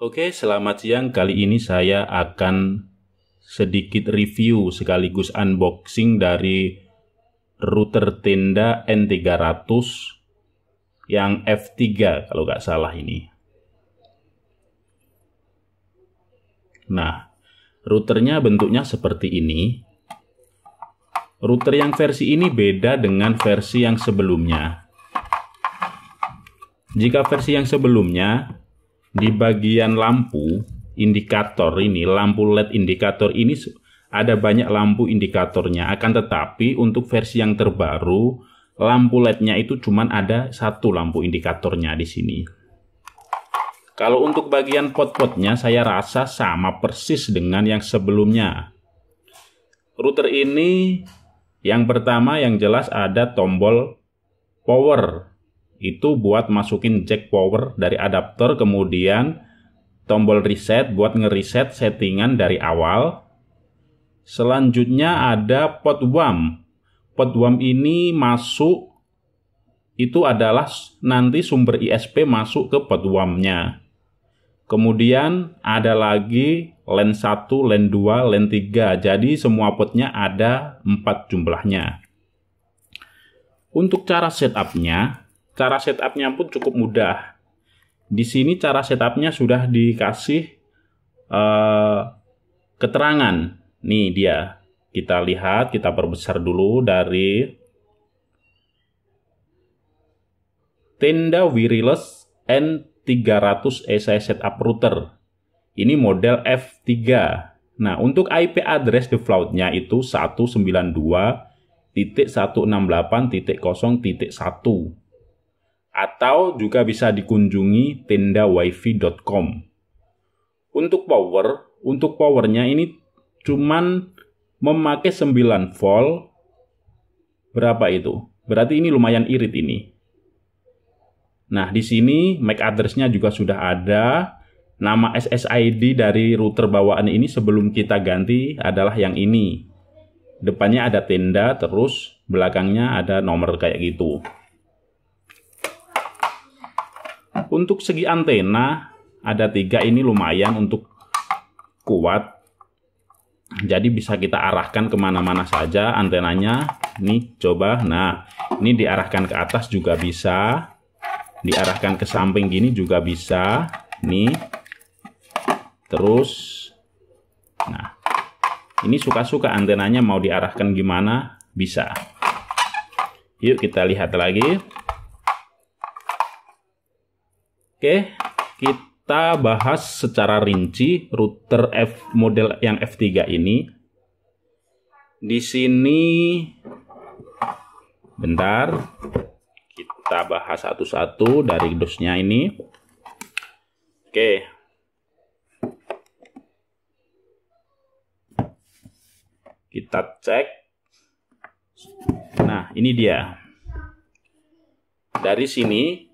Oke, selamat siang. Kali ini saya akan sedikit review sekaligus unboxing dari router Tenda N300 yang F3 kalau nggak salah ini. Nah, routernya bentuknya seperti ini. Router yang versi ini beda dengan versi yang sebelumnya. Jika versi yang sebelumnya, di bagian lampu indikator ini, lampu LED indikator ini ada banyak lampu indikatornya. Akan tetapi untuk versi yang terbaru, lampu LED-nya itu cuma ada satu lampu indikatornya di sini. Kalau untuk bagian pot-potnya saya rasa sama persis dengan yang sebelumnya. Router ini yang pertama yang jelas ada tombol power. Itu buat masukin jack power dari adapter, kemudian tombol reset buat ngereset settingan dari awal. Selanjutnya ada pot WAM. Pot WAM ini masuk, itu adalah nanti sumber ISP masuk ke pot WAM-nya. Kemudian ada lagi LAN 1, LAN 2, LAN 3. Jadi semua potnya ada 4 jumlahnya. Untuk cara setupnya pun cukup mudah. Di sini cara setupnya sudah dikasih keterangan. Nih dia. Kita lihat, kita perbesar dulu dari Tenda Wireless N300 ESA Setup Router. Ini model F3. Nah, untuk IP address defaultnya itu 192.168.0.1 atau juga bisa dikunjungi tendawifi.com. Untuk powernya ini cuman memakai 9 volt. Berapa itu? Berarti ini lumayan irit ini. Nah, di sini MAC address-nya juga sudah ada. Nama SSID dari router bawaan ini sebelum kita ganti adalah yang ini. Depannya ada Tenda, terus belakangnya ada nomor kayak gitu. Untuk segi antena ada 3, ini lumayan untuk kuat. Jadi bisa kita arahkan kemana-mana saja antenanya. Ini coba, nah ini diarahkan ke atas juga bisa. Diarahkan ke samping gini juga bisa. Nih. Terus, nah ini suka-suka antenanya mau diarahkan gimana bisa. Yuk kita lihat lagi. Oke, kita bahas secara rinci router model yang F3 ini. Di sini, bentar, kita bahas satu-satu dari dosnya ini. Oke. Kita cek. Nah, ini dia. Dari sini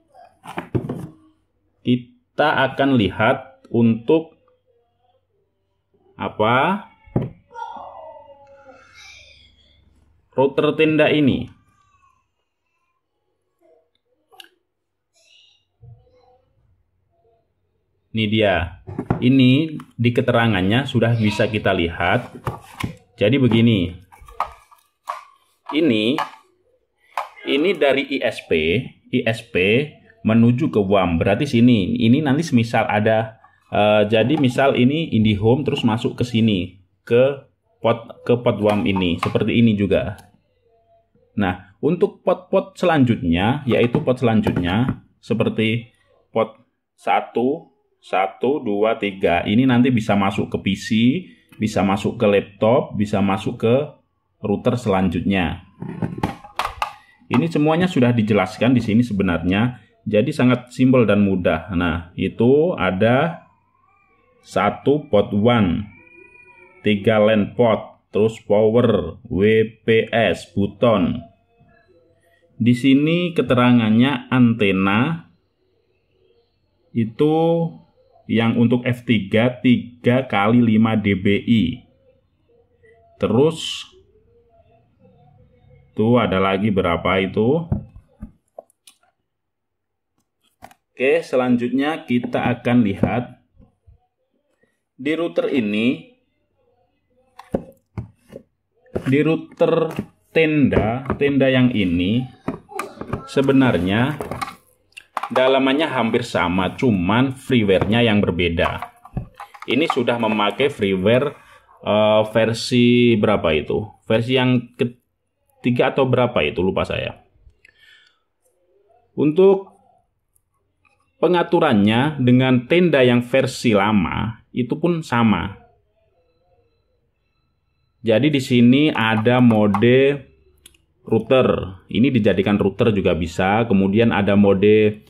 kita akan lihat untuk apa? Router Tenda ini. Ini dia. Ini di keterangannya sudah bisa kita lihat. Jadi begini. Ini dari ISP menuju ke WAM. Berarti sini. Ini nanti semisal ada jadi misal ini IndiHome terus masuk ke sini ke pot WAM ini. Seperti ini juga. Nah, untuk pot selanjutnya yaitu pot selanjutnya seperti pot 1, 2, 3. Ini nanti bisa masuk ke PC, bisa masuk ke laptop, bisa masuk ke router selanjutnya. Ini semuanya sudah dijelaskan di sini sebenarnya. Jadi sangat simpel dan mudah. Nah, itu ada 1 pot WAN, 3 LAN port, terus power, WPS, buton. Di sini keterangannya antena itu yang untuk F3 3 kali 5 dBi. Terus tuh ada lagi berapa itu? Oke, selanjutnya kita akan lihat di router ini, di router tenda yang ini sebenarnya dalamannya hampir sama, cuman freeware-nya yang berbeda. Ini sudah memakai freeware versi berapa itu? Versi yang ketiga atau berapa itu, lupa saya. Untuk pengaturannya dengan tenda yang versi lama itu pun sama. Jadi di sini ada mode router. Ini dijadikan router juga bisa. Kemudian ada mode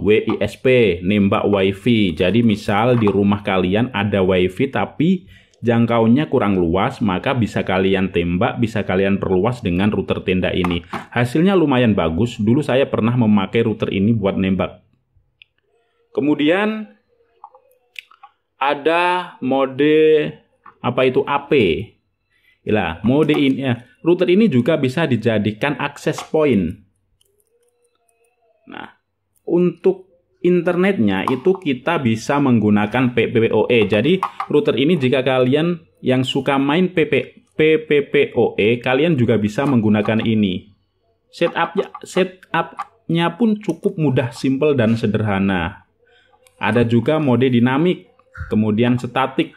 WISP, nembak WiFi. Jadi misal di rumah kalian ada WiFi tapi jangkauannya kurang luas, maka bisa kalian tembak, bisa kalian perluas dengan router tenda ini. Hasilnya lumayan bagus. Dulu saya pernah memakai router ini buat nembak. Kemudian ada mode apa itu AP. Inilah mode ini ya. Router ini juga bisa dijadikan access point. Nah, untuk internetnya itu kita bisa menggunakan PPPoE. Jadi router ini jika kalian yang suka main PPPoE, kalian juga bisa menggunakan ini. Setupnya pun cukup mudah, simple dan sederhana. Ada juga mode dinamik, kemudian statik.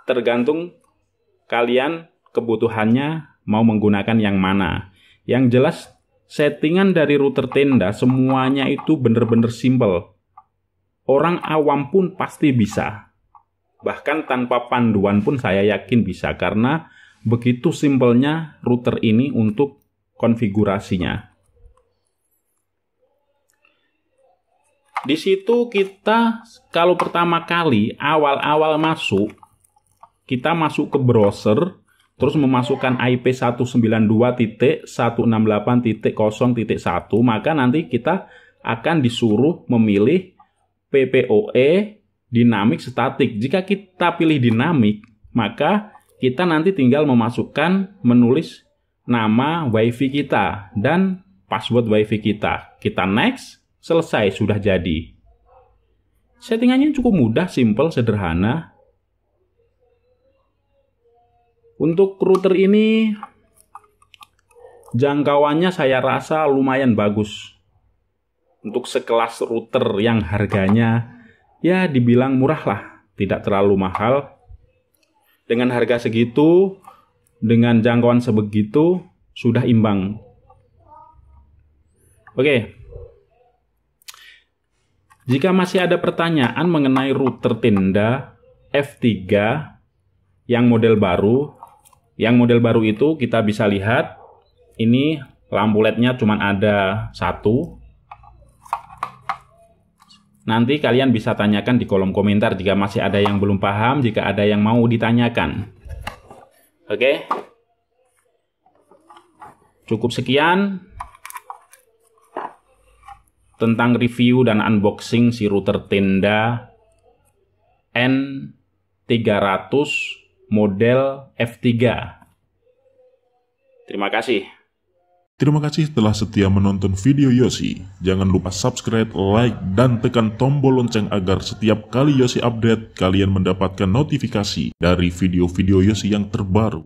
Tergantung kalian kebutuhannya mau menggunakan yang mana. Yang jelas settingan dari router tenda semuanya itu benar-benar simple. Orang awam pun pasti bisa. Bahkan tanpa panduan pun saya yakin bisa, karena begitu simpelnya router ini untuk konfigurasinya. Di situ kita kalau pertama kali awal-awal masuk, kita masuk ke browser, terus memasukkan IP 192.168.0.1, maka nanti kita akan disuruh memilih PPoE dinamik statik. Jika kita pilih dinamik, maka kita nanti tinggal menulis nama WiFi kita dan password WiFi kita. Kita next, selesai, sudah jadi. Settingannya cukup mudah, simple, sederhana. Untuk router ini jangkauannya saya rasa lumayan bagus. Untuk sekelas router yang harganya ya dibilang murah lah, tidak terlalu mahal. Dengan harga segitu, dengan jangkauan sebegitu, sudah imbang. Oke. Jika masih ada pertanyaan mengenai router tenda F3 yang model baru, itu kita bisa lihat, ini lampu LED-nya cuma ada satu. Nanti kalian bisa tanyakan di kolom komentar jika masih ada yang belum paham, jika ada yang mau ditanyakan. Oke. Cukup sekian tentang review dan unboxing si router tenda N300 model F3. Terima kasih. Terima kasih telah setia menonton video Yosi. Jangan lupa subscribe, like, dan tekan tombol lonceng agar setiap kali Yosi update, kalian mendapatkan notifikasi dari video-video Yosi yang terbaru.